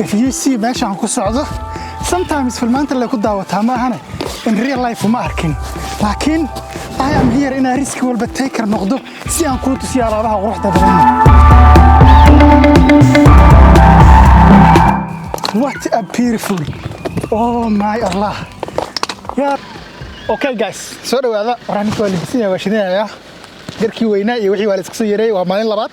if you see meeshaan ku socdo sometimes filmaanta la ku daawataa ma ahane in real life ma arkin laakiin I am here in a risk walba taker noqdo si aan ku tusiyo alaabaha quruxda badan what a beautiful oh my Allah yeah okay guys soo dhawaada waxaan ku waalidsiinaya waashidinaya garkii weynaa iyo wixii waa la iska soo yareeyay waa maalin labaad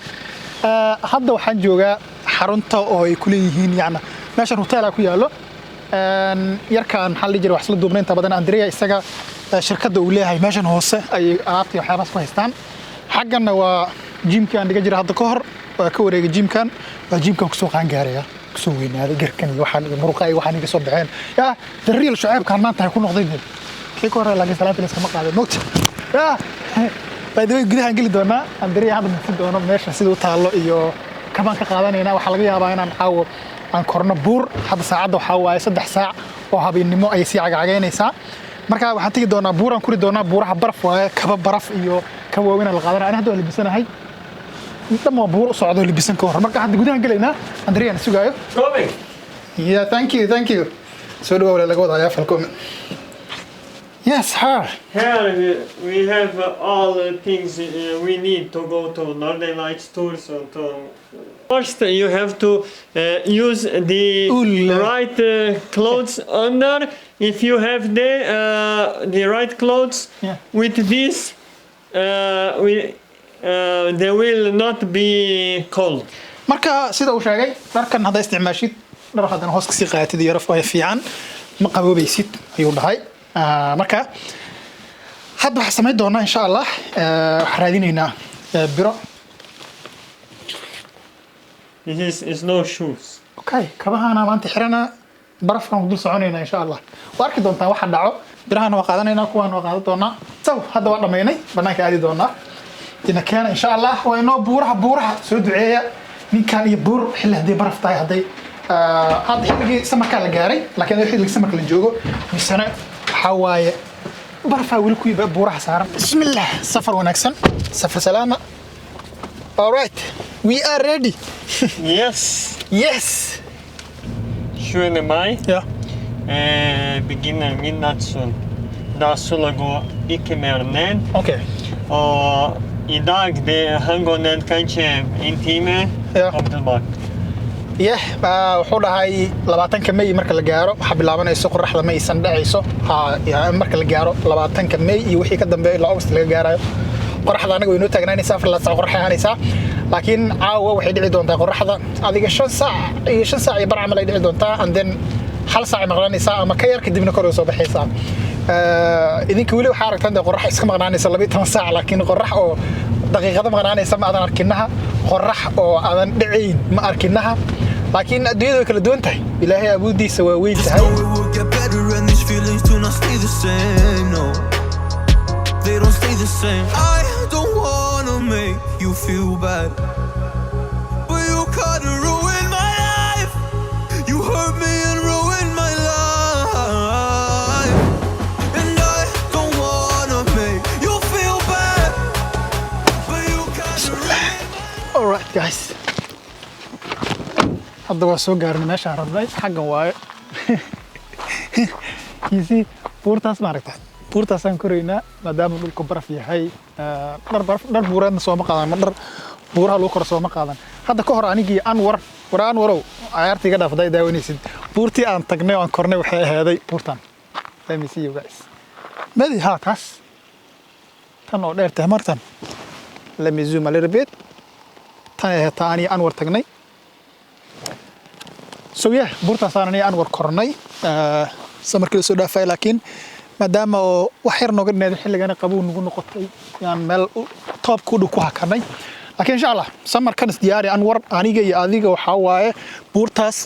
hadda waxaan joogaa xarunta oo ay ku leeyihiin yaana meesha hotel ku yaalo yarkaan hal jir wax la duubnaynta badan Andrea isaga shirkadda uu leeyahay meeshan hoose ay alaabtii waxyaabas ku haystaan xaggana waa gymka aan dhiga jira hadda ka hor waa ka wareegay gymkan waa gymkan ku soo qaan gaaraya ku soo weynaaday garkan iyo waxaan iyo muruqa iyo waxaan iga soo baxeen ya the real shucaybkan maanta ku noqday kii ka hor laakiin salaanta iska ma qaaday moogta ya by the way gudaha geli doona Andrea hadda ma fid doona meesha sida uu taalo iyo kaban ka qaadanayna waxa laga yaabaa inaan caawo aan korno buur hadda saacada waxa waaye 3 saac oo habeenimo ay si cagacageynaysaa marka waxaan tagi doonaa buuran kuri doonaa buuraha baraf waaye kaba baraf iyo kaba weyn la qaadanaa ana hadda waa libisanahay inta ma buur u socdo libisan ka hor marka hadda gudaha galeynaa Andrea aan sugaayo coming yeah thank you soo dhawaad laga wadaaya falkoom yes here we have all the things we need to go to Northern Lights tours or to first you have to use the right clothes under if you have the right clothes with this they will not be cold marka sida uu sheegay darkan hada isticmaashid dhar hadan hoos ka sii qaatid yaraf way fiican ma qaboobaysid ayuu dhahay marka hadda waxa sameey doona insha Allah waxa raadinaynaa biro this is no shoes okay kabahana maanta xirana barafkan dul soconeynaa insha Allah waa arki doontaa waxa dhaco birahana waa qaadanaynaa kuwan waa qaadan doonaa saw hadda waa dhameynay banaanka aadi doonaa ina keena insha Allah waa inoo buuraha soo duceeya ninkan iyo buur xilli hadii baraf tahay haday hadda xilligii samarka la gaaray laakiin xilligii samarka la joogo misana حواي برفع ولكوي بورح سارم بسم الله سفر ونكسن سفر سلامة alright we are ready yes sure am I ja beginner midnattssömn där skulle gå icke mer än en okej och idag det han går ner kanske en timme och tillbaka yeah wuxuu dhahay 20ka May marka la gaaro waxa bilaabanayso qorraxda May san dhacayso marka la gaaro 20ka May iyo wixii ka dambeeyay ilaa August laga gaarayo qorraxda anagu inoo taagnaanaysaa afar la saac qorraxaanaysaa laakiin caawa waxay dhici doontaa qorraxda adiga 5 saac iyo bar amal ay dhici doontaa and then hal saac maqnaanaysaa ama ka yar kadibna kor soo baxaysaa idinka wali waxa aragtaan qorrax iska maqnaanaysa 12 saac laakiin qorrax oo daqiiqada maqnaanaysa ma aadan arkinaha qorrax oo aadan dhicayn ma arkinaha laakiin adduunyadu kala duwan tahay ilaahay abuudiisa waa weyn tahay they don't stay the same I don't wanna make you feel bad but you can't ruin my life you hurt me and ruined my life and I don't wanna make you feel bad but you can't ruin all right guys hadda waa soo gaarnay meesha rabnay xaggan waaye kisi buurtaas ma aragtay buurtaas aan koreynaa maadaama dhulku baraf yahay dhar buureedna soo ma qaadan ma dhar buuraha loo kor soo ma qaadan hadda ka hor anigii Anwarow ciyaartiga dhaafday daawanaysid buurtii aan tagnay aan kornay waxay ahaaday buurtan let me see you guys madi taas tan oo dheer tahay martan let me zoom a little bit tan ay taani Anwar tagnay so yeah buurtaas aan Anwar kornay samarkii soo dhaafay laakiin maadaama wax yar nooga dheeday xilligan qabow nagu noqotay yaan meel top ku dhow ku hakanay laakiin insha Allah samarkan diyaari Anwar aniga iyo adiga waxa waaye buurtaas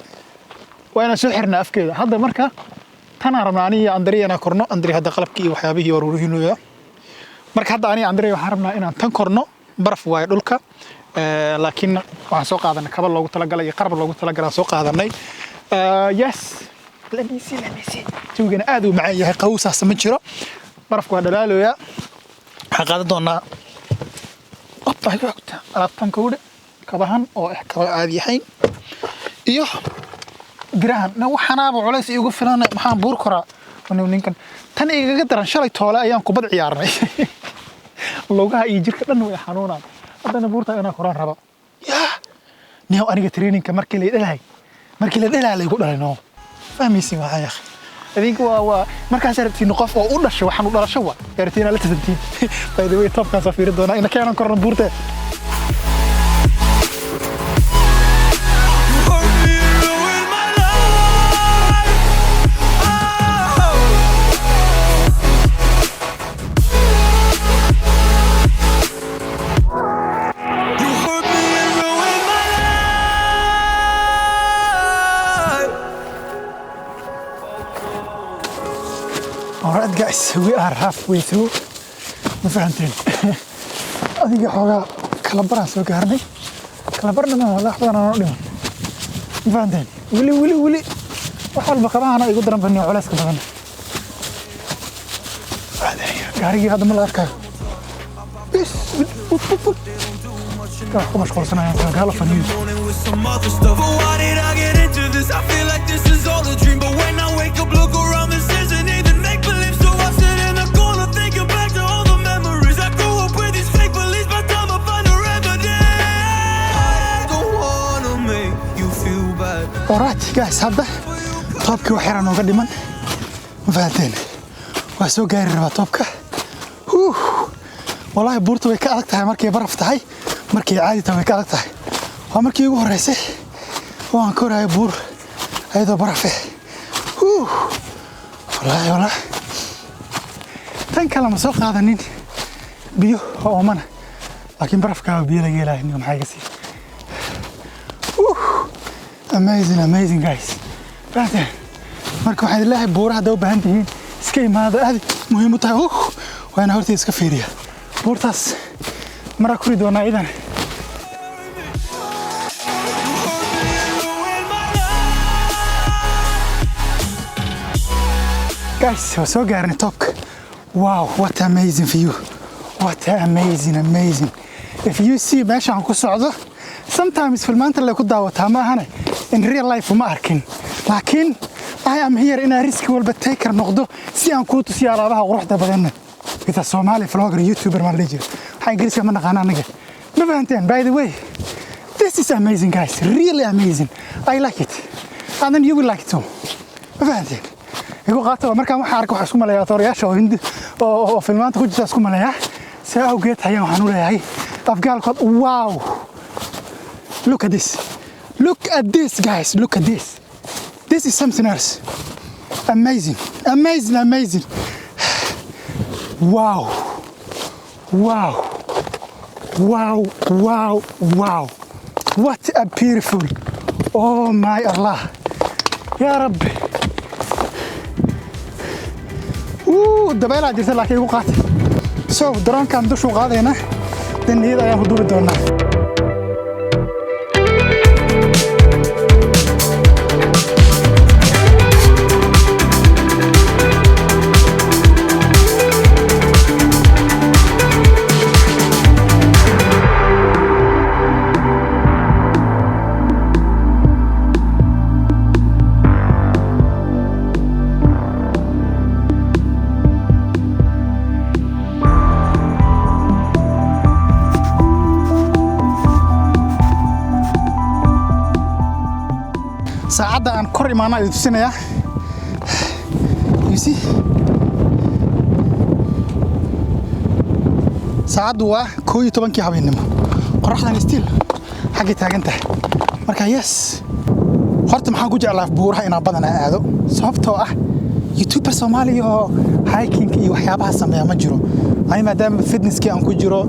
waana soo xirnaa afkeeda hadda marka tan rabnaa aniga Andrea na korno Andrea hadda qalabkii iyo waxyaabihii waruurihinooya marka hadda aniga Andrea waxaan rabnaa inaan tan korno baraf waaye dhulka laakiin waxaan soo qaadanay kaba loogu talagalay iyo qarab loogu talagalay soo qaadanay yes let me see joogana aad u macaan yahay qawsaas ma jiro barafku waa dhalaalooya waxa qaadan doonaa alaabtan kowda kabahan oo kaba caadi yahay iyo جرام وحنا أبو عليس يقول فلان محام بوركرا ونمكن تاني قدر إن شاء الله تولا أيام كبر عيارنا لوجها يجيك لأنه يحنونا هذا نبورتا أنا قران ربا يا نيو أنا كترينين كمركلة إلهي مركلة إلهي يقول لنا فهمي سي معايا أخي أذيك مركز سرت نقاف وأقول له شو حنقول له شو يا ريتنا لا تزنتين فإذا وي طب كان سفير دونا إن كان قران بورتا Alright guys, we are halfway through. ما فهمتين. أديك حاجة كلابرا سو كهرني. كلابرا ما والله حضرنا نقولهم. ما فهمتين. ولي. وحال بقى أنا يقدر نبني على سكبنا. هذا قاري هذا ملاك. بس. كم مشغول سنة يا قال فني. Alright guys, هذا طابك وحيران وقدما مفاتين واسو غير ربا طابك والله بورتو way ka adag tahay markay baraf tahay markay caadi tahay ka adag tahay waa markii ugu horeysay waan koray buur ayadoo baraf wallahi tan kala ma soo qaadanin biyo oo mana laakiin barafka biyo laga helay in maxay gasii amazing guys بعدين marka waxaan ilaahay buuraha daaw baahan tihiin iska imaado aad muhiim u tahay waana horta iska fiiriya buurtaas mara kuri doona idan guys so gaarnay top wow what amazing view what amazing if you see meeshaan ku socdo sometimes filmaanta la ku daawataa ma ahane in real life ma arkin laakiin I am here in a risk walba taker noqdo si aan ku tusiyo alaabaha quruxda badan ita Somali vlogger YouTuber ma leeyahay waxa ingiriiska ma naqaan anaga ma fahanteen by the way this is amazing guys really amazing I like it and then you will like it too ma fahanteen igu qaato markaan waxa arko waxa isku maleeyaa tooriyaasha oo hindi oo filmaanta ku jirta isku maleeyaa saa awgeed ayaan waxaan u leeyahay afgaalkood wow look at this guys look at this is something else amazing wow what a beautiful oh my Allah ya rabbi dabayla jirta laakiin igu qaatay so drone-kan dushu qaadayna dan iyada ayaan huduuri doonaa saacada aan kor imaanay tusinaya you see saacadu waa 12 habeenimo qoraxdan still xagga taagan tahay marka yes horta maxaan ku jeclaa buuraha inaan badan aado sababtoo ah YouTuber Soomaali oo hiking iyo waxyaabaha sameeya ma jiro ay maadaama fitnesski aan ku jiro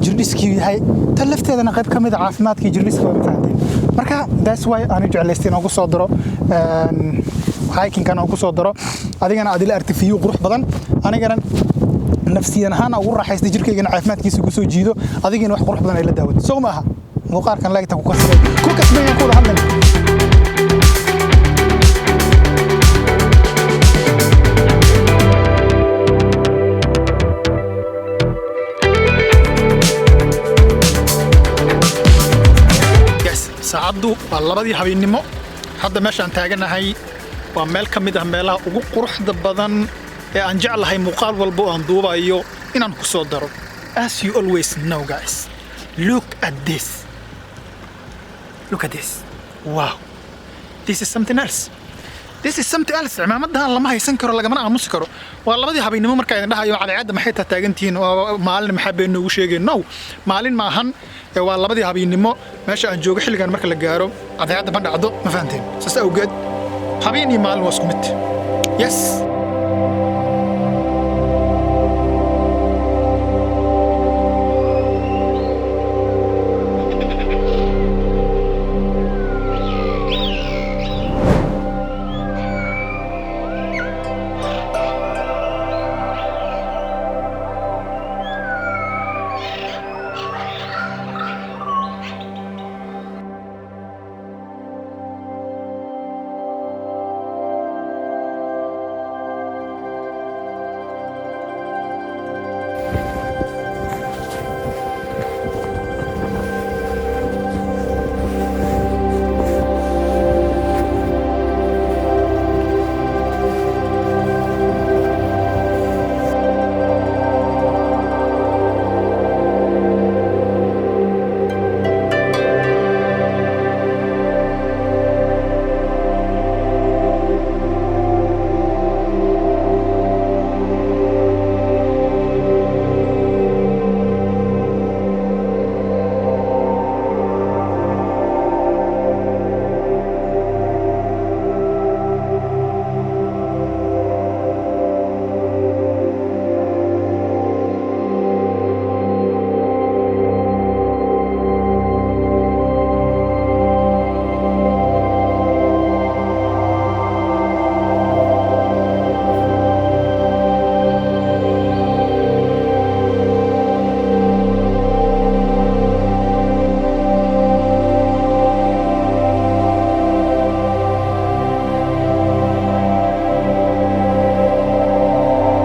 jirdhiskii yahay tan lafteedana qayb ka mid ah caafimaadkii jirdhiska waa fahanteen marka that's why aan jeclaystay inaan ku soo daro hiking kan aan ku soo daro adigana aad ila artifiyo qurux badan anigana nafsiyan ahaan ugu raaxaystay jirkayga caafimaadkiisa ku soo jiido adigina wax qurux badan ay la daawad soo maaha muuqaalkan laagta ku kasbay ku hadlan saacadu waa labadii habeenimo hadda meeshaan taaganahay waa meel ka mid ah meelaha ugu quruxda badan ee aan jeclahay muuqaal walba oo aan duubayo inaan ku soo daro. As you always know guys, look at this. Look at this. Wow. This is something else. This is something else. Cimaamadan lama haysan karo lagamana aamusi karo. Waa labadii habeenimo marka ay dhahayo cadceedda maxay taagantihiin oo maalin maxay been ugu sheegeen. No, maalin ma ahan. Waa labadii habeenimo meesha aan joogo xilligan marka la gaaro cadceedda ma dhacdo ma fahanteen. Saas awgeed habeen iyo maalin waa isku mid. Yes.